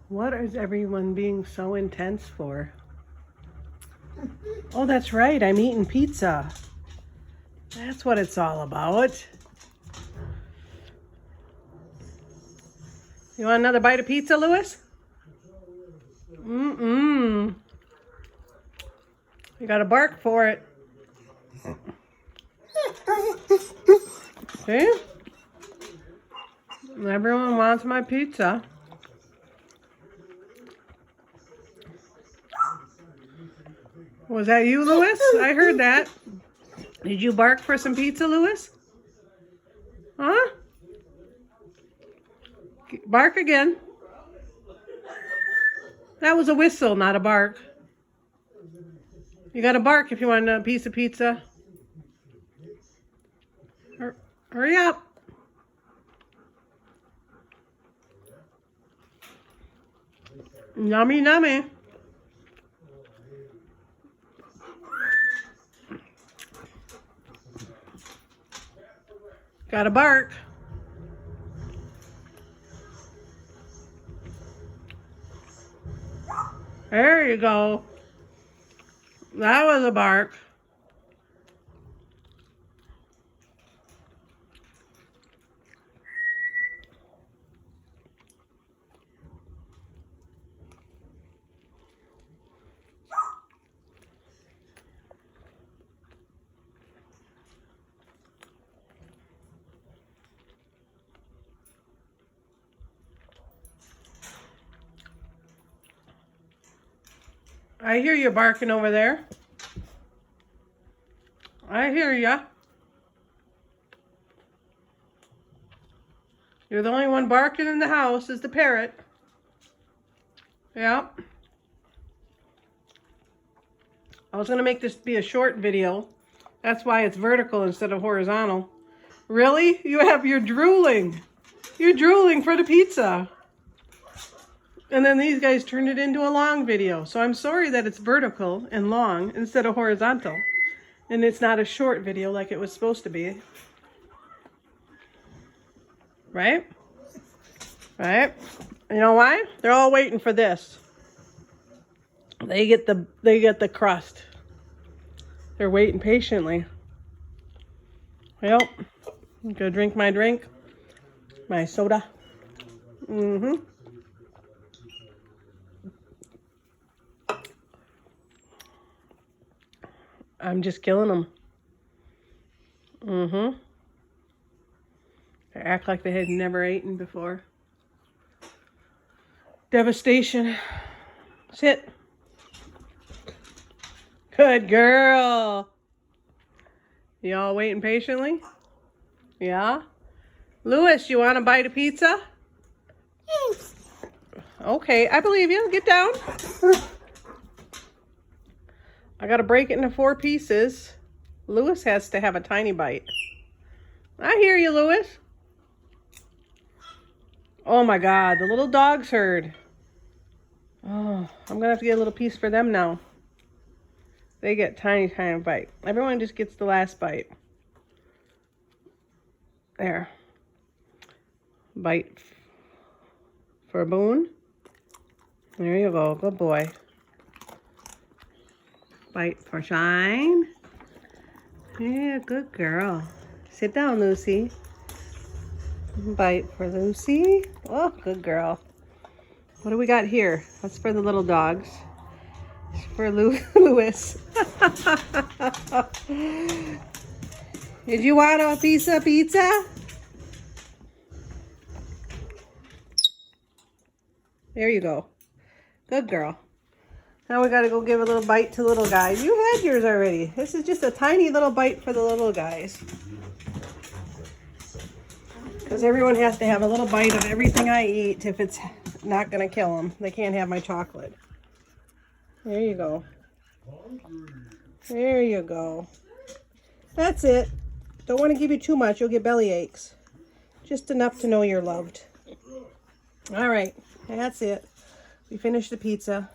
What is everyone being so intense for? Oh, that's right. I'm eating pizza. That's what it's all about. You want another bite of pizza, Lewis? Mm-mm. You gotta bark for it. See? Everyone wants my pizza. Was that you, Lewis? I heard that. Did you bark for some pizza, Lewis? Huh? Bark again. That was a whistle, not a bark. You gotta bark if you want a piece of pizza. Hurry up. Yummy, yummy. Gotta bark. There you go. That was a bark. I hear you barking over there. I hear ya. You're the only one barking in the house is the parrot. Yeah. I was going to make this be a short video. That's why it's vertical instead of horizontal. Really? You're drooling. You're drooling for the pizza. And then these guys turned it into a long video. So I'm sorry that it's vertical and long instead of horizontal. And it's not a short video like it was supposed to be. Right? Right? You know why? They're all waiting for this. They get the crust. They're waiting patiently. Well, I'm gonna drink my drink. My soda. Mm-hmm. I'm just killing them. Mm-hmm. They act like they had never eaten before. Devastation. Sit. Good girl. Y'all waiting patiently? Yeah? Lewis, you want a bite of pizza? Yes. Okay, I believe you. Get down. I gotta break it into 4 pieces. Lewis has to have a tiny bite. I hear you, Lewis. Oh my God, the little dog's herd. Oh, I'm gonna have to get a little piece for them now. They get tiny bite. Everyone just gets the last bite. There. Bite for Boone. There you go, good boy. Bite for Shine. Yeah, good girl. Sit down, Lucy. Bite for Lucy. Oh, good girl. What do we got here? That's for the little dogs. It's for Lewis. Did you want a piece of pizza? There you go. Good girl. Now we gotta go give a little bite to the little guys. You had yours already. This is just a tiny little bite for the little guys. Because everyone has to have a little bite of everything I eat if it's not gonna kill them. They can't have my chocolate. There you go. There you go. That's it. Don't want to give you too much. You'll get belly aches. Just enough to know you're loved. All right. That's it. We finished the pizza.